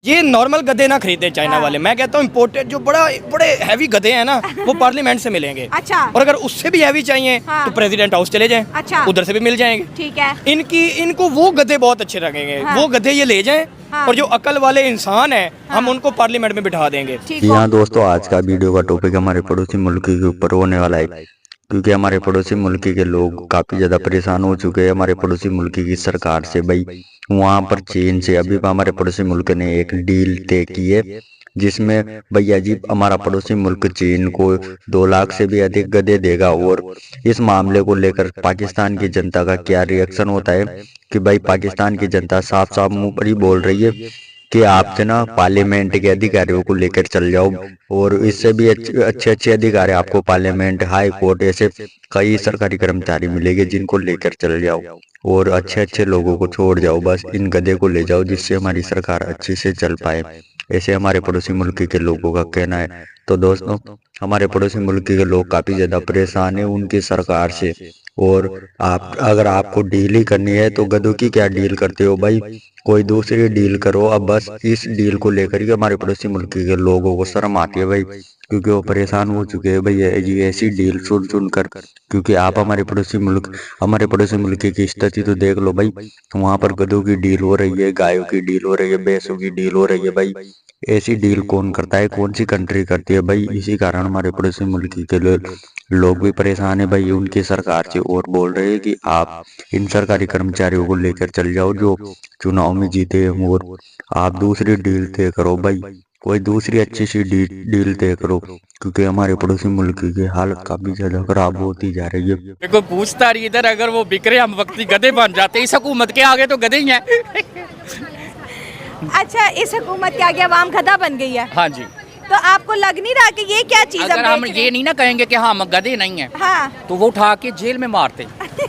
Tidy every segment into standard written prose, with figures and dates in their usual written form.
ये नॉर्मल गधे ना खरीदे चाइना वाले, मैं कहता हूँ इम्पोर्टेड जो बड़े हैवी गधे हैं ना वो पार्लियामेंट से मिलेंगे। अच्छा। और अगर उससे भी हैवी चाहिए तो प्रेसिडेंट हाउस चले जाएं। अच्छा। उधर से भी मिल जाएंगे। ठीक है। इनको वो गधे बहुत अच्छे लगेंगे। वो गधे ये ले जाएं। और जो अकल वाले इंसान है हम उनको पार्लियामेंट में बिठा देंगे। यहाँ दोस्तों आज का वीडियो का टॉपिक हमारे पड़ोसी मुल्क के ऊपर होने वाला है, क्योंकि हमारे पड़ोसी मुल्क के लोग काफी ज्यादा परेशान हो चुके हैं हमारे पड़ोसी मुल्क की सरकार से। भाई वहां पर चीन से अभी हमारे पड़ोसी मुल्क ने एक डील तय की है, जिसमें भैया जी हमारा पड़ोसी मुल्क चीन को 2 लाख से भी अधिक गधे देगा। और इस मामले को लेकर पाकिस्तान की जनता का क्या रिएक्शन होता है कि भाई पाकिस्तान की जनता साफ साफ मुंह पर ही बोल रही है कि आपसे ना पार्लियामेंट के अधिकारियों को लेकर चल जाओ, और इससे भी अच्छे अधिकारी आपको पार्लियामेंट, हाई कोर्ट, ऐसे कई सरकारी कर्मचारी मिलेंगे जिनको लेकर चल जाओ और अच्छे लोगों को छोड़ जाओ, बस इन गधे को ले जाओ जिससे हमारी सरकार अच्छे से चल पाए। ऐसे हमारे पड़ोसी मुल्क के लोगों का कहना है। तो दोस्तों हमारे पड़ोसी मुल्क के लोग काफी ज्यादा परेशान है उनकी सरकार से। और आप अगर आपको डील ही करनी है तो गधों की क्या डील करते हो भाई, कोई दूसरी डील करो। अब बस इस डील को लेकर के हमारे पड़ोसी मुल्क के लोगों को शर्म आती है भाई, क्योंकि वो परेशान हो चुके हैं भाई ये ऐसी डील सुन कर। क्योंकि आप हमारे पड़ोसी मुल्क की स्थिति तो देख लो भाई, वहां पर गधों की डील हो रही है, गायों की डील हो रही है, भैंसों की डील हो रही है। भाई ऐसी डील कौन करता है, कौन सी कंट्री करती है भाई। इसी कारण हमारे पड़ोसी मुल्क के लोग भी परेशान है भाई उनकी सरकार से, और बोल रहे हैं कि आप इन सरकारी कर्मचारियों को लेकर चल जाओ जो चुनाव में जीते हैं, और आप दूसरी डील तय करो भाई, कोई दूसरी अच्छी सी डील तय करो, क्योंकि हमारे पड़ोसी मुल्क की हालत काफी ज्यादा खराब होती जा रही है। देखो पूछता रही इधर, अगर वो बिक रहे हम वक्ती गधे बन जाते, इस हुकूमत के आगे तो गधे ही हैं। अच्छा, इस हुकूमत के आगे आवाम गधा बन गई है। हाँ जी। तो आपको लग नहीं रहा कि ये क्या चीज अगर हम ये नहीं ना कहेंगे कि हम गधे नहीं हैं, हाँ, तो वो उठा के जेल में मारते।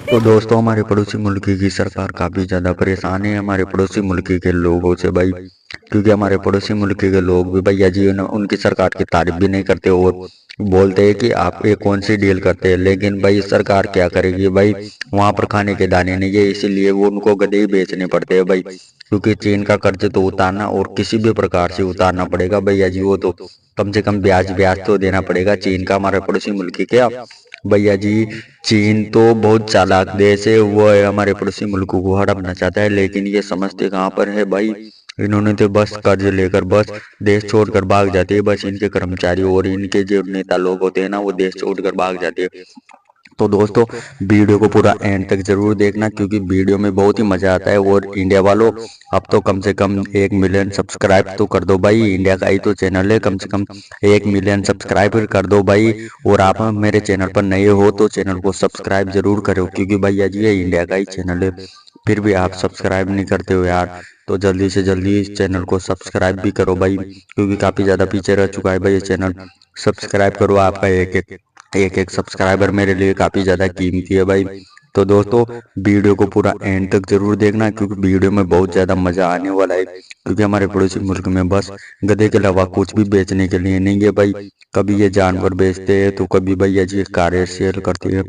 तो दोस्तों हमारे पड़ोसी मुल्क की सरकार काफी ज्यादा परेशान है हमारे पड़ोसी मुल्क के लोगों से भाई, क्योंकि हमारे पड़ोसी मुल्क के लोग भी भैया जी उनकी सरकार की तारीफ भी नहीं करते और बोलते हैं कि आप ये कौन सी डील करते हैं। लेकिन भाई सरकार क्या करेगी भाई, वहां पर खाने के दाने नहीं है, इसीलिए वो उनको गधे ही बेचने पड़ते हैं भाई, क्योंकि चीन का कर्ज तो उतारना और किसी भी प्रकार से उतारना पड़ेगा भैया जी, वो तो कम से कम ब्याज तो देना पड़ेगा चीन का हमारे पड़ोसी मुल्क के। क्या भैया जी, चीन तो बहुत चालाक देश है, वो हमारे पड़ोसी मुल्कों को हड़पना चाहता है, लेकिन ये समझते कहाँ पर है भाई, इन्होंने तो बस कर्ज लेकर बस देश छोड़कर भाग जाते हैं। बस इनके कर्मचारी और इनके जो नेता लोग होते हैं ना वो देश छोड़कर भाग जाते हैं। तो दोस्तों वीडियो को पूरा एंड तक जरूर देखना, क्योंकि वीडियो में बहुत ही मजा आता है। और इंडिया वालों अब तो कम से कम 1 मिलियन सब्सक्राइब तो कर दो भाई, इंडिया का ही तो चैनल है, कम से कम 1 मिलियन सब्सक्राइब कर दो भाई। और आप मेरे चैनल पर नए हो तो चैनल को सब्सक्राइब जरूर करो, क्योंकि भैया जी ये इंडिया का ही चैनल है, फिर भी आप सब्सक्राइब नहीं करते हो यार। तो जल्दी से जल्दी इस चैनल को सब्सक्राइब भी करो भाई, क्योंकि काफी ज्यादा पीछे रह चुका है भाई ये चैनल। सब्सक्राइब करो, आपका एक सब्सक्राइबर मेरे लिए काफी ज्यादा कीमती है भाई। तो दोस्तों वीडियो को पूरा एंड तक जरूर देखना, क्योंकि वीडियो में बहुत ज्यादा मजा आने वाला है, क्योंकि हमारे पड़ोसी मुल्क में बस गधे के अलावा कुछ भी बेचने के लिए नहीं है भाई। कभी ये जानवर बेचते हैं, तो कभी भैया जी कारें सेल करते हैं,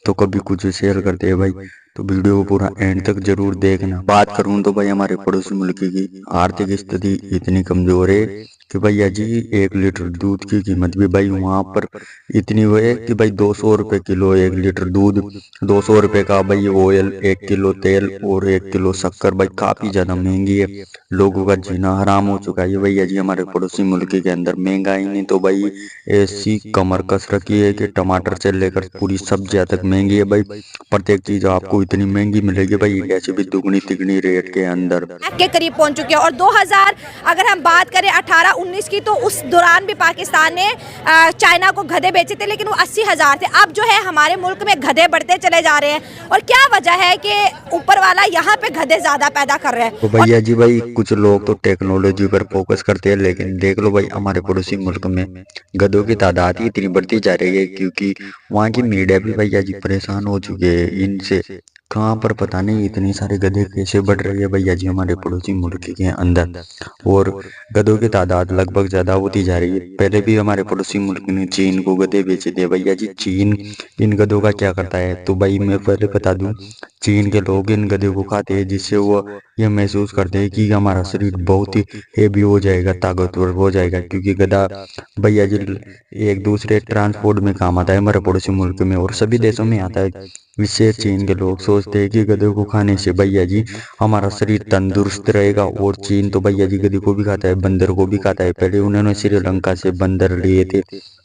तो कभी कुछ सेल करते हैं भाई। तो वीडियो को पूरा एंड तक जरूर देखना। बात करूं तो भाई हमारे पड़ोसी मुल्क की आर्थिक स्थिति इतनी कमजोर है कि भैया जी 1 लीटर दूध की कीमत भी भाई वहां पर इतनी हुई है कि भाई 200 रुपए किलो 1 लीटर दूध, 200 रुपए का भाई ऑयल, 1 किलो तेल और 1 किलो शक्कर भाई काफी ज्यादा महंगी है। लोगों का जीना हराम हो चुका है भैया जी हमारे पड़ोसी मुल्क के अंदर। महंगाई नहीं तो भाई ऐसी कमर कस रखी है कि टमाटर से लेकर पूरी सब्जियां तक महंगी है भाई। प्रत्येक चीज आपको इतनी महंगी मिलेगी भाई, इंडिया से भी दुगनी तिगनी रेट के अंदर के करीब पहुंच चुके हैं। और 2000 अगर हम बात करें 18-19 की, तो उस दौरान भी पाकिस्तान ने चाइना को गधे बेचे थे, लेकिन वो 80,000 थे। अब जो है हमारे मुल्क में गधे बढ़ते चले जा रहे हैं, और क्या वजह है कि ऊपर वाला यहाँ पे गधे ज्यादा पैदा कर रहे हैं। तो भैया जी भाई कुछ लोग तो टेक्नोलॉजी पर फोकस करते हैं, लेकिन देख लो भाई हमारे पड़ोसी मुल्क में गधों की तादाद ही इतनी बढ़ती जा रही है, क्योंकि वहाँ की मीडिया भी भैया जी परेशान हो चुके हैं इनसे। कहाँ पर पता नहीं इतनी सारे गधे कैसे बढ़ रही है भैया जी हमारे पड़ोसी मुल्क के अंदर। और गधों की तादाद लगभग ज्यादा होती जा रही है। पहले भी हमारे पड़ोसी मुल्क ने चीन को गधे बेचे थे भैया जी। चीन इन गधों का क्या करता है तो भाई मैं पहले बता दूं, चीन के लोग इन गधों को खाते हैं जिससे वो ये महसूस करते हैं कि हमारा शरीर बहुत ही हेवी हो जाएगा, ताकतवर हो जाएगा। क्योंकि गधा भैया जी एक दूसरे ट्रांसपोर्ट में काम आता है हमारे पड़ोसी मुल्क में और सभी देशों में आता है। इससे चीन के लोग सोचते हैं कि गधे को खाने से भैया जी हमारा शरीर तंदुरुस्त रहेगा। और चीन तो भैया जी गधे को भी खाता है, बंदर को भी खाता है। पहले उन्होंने श्रीलंका से बंदर लिए थे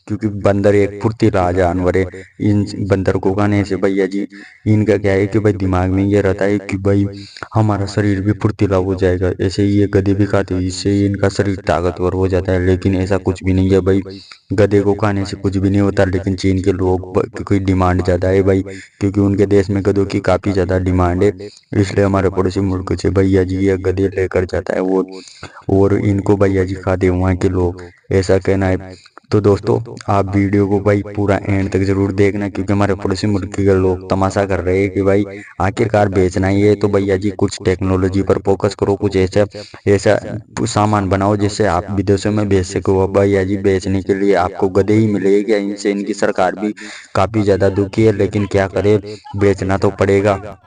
क्योंकि बंदर एक फुर्तीला जानवर है। इन बंदर को खाने से भैया जी इनका क्या है कि भाई दिमाग में ये रहता है कि भाई हमारा शरीर भी फुर्तीला हो जाएगा। ऐसे ही ये गधे भी खाते हैं, इससे इनका शरीर ताकतवर हो जाता है। लेकिन ऐसा कुछ भी नहीं है भाई, गधे को खाने से कुछ भी नहीं होता। लेकिन चीन के लोग की डिमांड ज़्यादा है भाई, क्योंकि उनके देश में गधों की काफ़ी ज़्यादा डिमांड है। इसलिए हमारे पड़ोसी मुल्क से भैया जी ये गधे लेकर जाता है और इनको भैया जी खाते हैं वहाँ के लोग, ऐसा कहना है। तो दोस्तों आप वीडियो को भाई पूरा एंड तक जरूर देखना, क्योंकि हमारे पड़ोसी मुल्क के लोग तमाशा कर रहे हैं कि भाई आखिरकार बेचना ही है तो भैया जी कुछ टेक्नोलॉजी पर फोकस करो, कुछ ऐसा सामान बनाओ जिससे आप विदेशों में बेच सको। भैया जी बेचने के लिए आपको गधे ही मिलेगा क्या? इनसे इनकी सरकार भी काफी ज्यादा दुखी है, लेकिन क्या करे, बेचना तो पड़ेगा।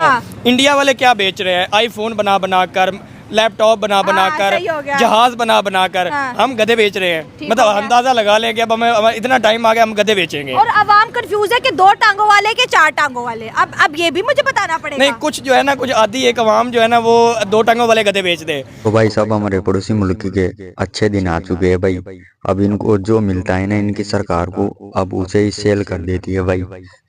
इंडिया वाले क्या बेच रहे हैं? आईफोन बना बना कर, लैपटॉप बना बना कर, सही हो गया। जहाज बना बना कर हम गधे बेच रहे हैं। ठीक मतलब हो गया। अंदाजा लगा लें कि अब हमें इतना टाइम आ गया हम गधे बेचेंगे। और अवाम कंफ्यूज है कि 2 टांगों वाले के 4 टांगों वाले। अब ये भी मुझे बताना पड़ेगा। नहीं, कुछ जो है ना, कुछ आधी एक अवाम जो है ना वो 2 टांगों वाले गधे बेच दे। तो भाई साहब हमारे पड़ोसी मुल्क के अच्छे दिन आ चुके हैं भाई। अब इनको जो मिलता है ना इनकी सरकार को, अब उसे ही सेल कर देती है भाई।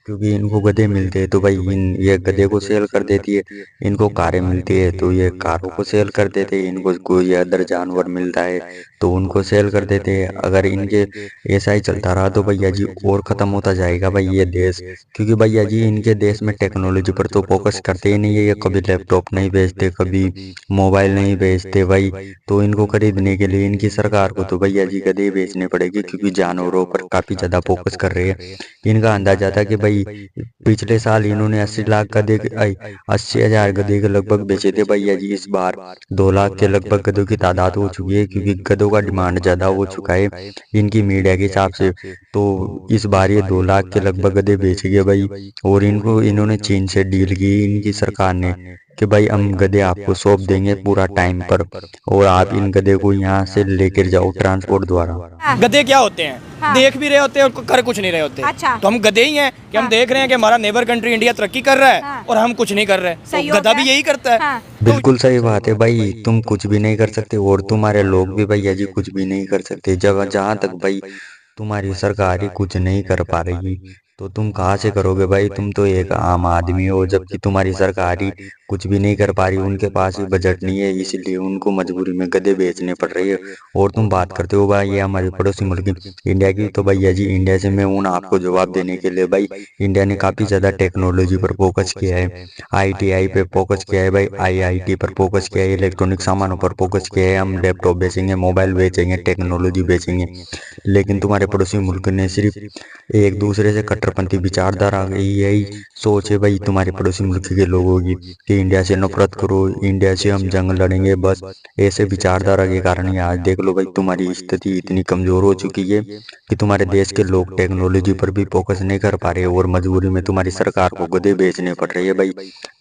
क्योंकि इनको गधे मिलते हैं तो भाई ये गधे को सेल कर देती है। इनको कारें मिलती है तो ये कारों को सेल कर देते हैं। इनको कोई अदर जानवर मिलता है तो उनको सेल कर देते हैं। अगर इनके ऐसा ही चलता रहा तो भैया जी और ख़त्म होता जाएगा भाई ये देश। क्योंकि भैया जी इनके देश में टेक्नोलॉजी पर तो फोकस करते ही नहीं है। ये कभी लैपटॉप नहीं बेचते, कभी मोबाइल नहीं बेचते भाई। तो इनको खरीदने के लिए इनकी सरकार को तो भैया जी गधे बेचने पड़ेगी, क्योंकि जानवरों पर काफ़ी ज़्यादा फोकस कर रहे हैं। इनका अंदाजा था कि भाई पिछले साल इन्होंने 80,000 गधे के लगभग बेचे थे भैया जी। इस बार 2 लाख के लगभग गधों की तादाद हो चुकी है, क्योंकि गधों का डिमांड ज़्यादा हो चुका है इनकी मीडिया के हिसाब से। तो इस बार ये 2 लाख के लगभग गधे बेच गए भाई। और इन्होंने चीन से डील की इनकी सरकार ने कि भाई हम गधे आपको सौंप देंगे पूरा टाइम पर, और आप इन गधे को यहाँ से लेकर जाओ ट्रांसपोर्ट द्वारा। गधे क्या होते हैं? देख भी रहे होते हैं और कर कुछ नहीं रहे होते। अच्छा। तो हम गधे ही हैं कि हम देख रहे हैं कि हमारा नेबर कंट्री इंडिया तरक्की कर रहा है और हम कुछ नहीं कर रहे। सही तो हो गधा गया। भी यही करता है। बिल्कुल सही बात है भाई, तुम कुछ भी नहीं कर सकते और तुम्हारे लोग भी भैया जी कुछ भी नहीं कर सकते। जब जहाँ तक भाई तुम्हारी सरकार ही कुछ नहीं कर पा रही तो तुम कहाँ से करोगे भाई? तुम तो एक आम आदमी हो, जबकि तुम्हारी सरकार ही कुछ भी नहीं कर पा रही। उनके पास भी बजट नहीं है, इसलिए उनको मजबूरी में गधे बेचने पड़ रही है। और तुम बात करते हो भाई ये हमारे पड़ोसी मुल्क इंडिया की, तो भैया जी इंडिया से मैं हूँ आपको जवाब देने के लिए। भाई इंडिया ने काफ़ी ज़्यादा टेक्नोलॉजी पर फोकस किया है, ITI पे फोकस किया है भाई, IIT पर फोकस किया है, इलेक्ट्रॉनिक सामानों पर फोकस किया है। हम लैपटॉप बेचेंगे, मोबाइल बेचेंगे, टेक्नोलॉजी बेचेंगे। लेकिन तुम्हारे पड़ोसी मुल्क ने सिर्फ एक दूसरे से कट्टरपंथी विचारधारा, यही सोच है भाई तुम्हारे पड़ोसी मुल्क के लोगों की कि इंडिया से नफरत करो, इंडिया से हम जंग लड़ेंगे। बस ऐसे विचारधारा के कारण ही आज देख लो भाई तुम्हारी स्थिति इतनी कमजोर हो चुकी है कि तुम्हारे देश के लोग टेक्नोलॉजी पर भी फोकस नहीं कर पा रहे और मजबूरी में तुम्हारी सरकार को गधे बेचने पड़ रही है भाई।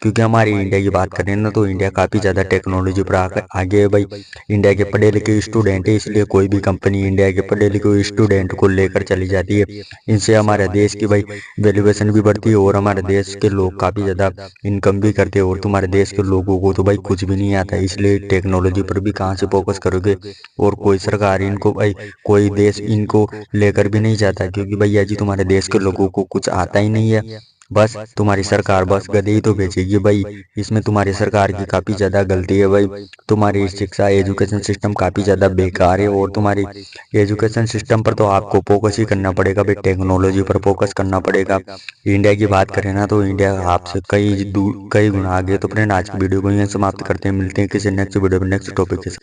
क्योंकि हमारी इंडिया की बात करें ना तो इंडिया काफ़ी ज़्यादा टेक्नोलॉजी पर आगे है भाई। इंडिया के पढ़े लिखे स्टूडेंट है, इसलिए कोई भी कंपनी इंडिया के पढ़े लिखे स्टूडेंट को लेकर चली जाती है। इनसे हमारे देश की भाई वैल्यूएशन भी बढ़ती है और हमारे देश के लोग काफ़ी ज़्यादा इनकम भी करते हैं। और तुम्हारे देश के लोगों को तो भाई कुछ भी नहीं आता, इसलिए टेक्नोलॉजी पर भी कहाँ से फोकस करोगे? और कोई सरकार इनको भाई, कोई देश इनको लेकर भी नहीं जाता, क्योंकि भैया जी तुम्हारे देश के लोगों को कुछ आता ही नहीं है। बस तुम्हारी सरकार बस गधे ही तो बेचेगी भाई। इसमें तुम्हारी सरकार की काफ़ी ज़्यादा गलती है भाई। तुम्हारी शिक्षा एजुकेशन सिस्टम काफ़ी ज़्यादा बेकार है और तुम्हारी एजुकेशन सिस्टम पर तो आपको फोकस ही करना पड़ेगा भाई, टेक्नोलॉजी पर फोकस करना पड़ेगा। इंडिया की बात करें ना तो इंडिया आपसे कई गुना आगे। तो फ्रेंड आज की वीडियो को यहीं समाप्त करते हैं, मिलते हैं किसी नेक्स्ट वीडियो में नेक्स्ट टॉपिक के साथ।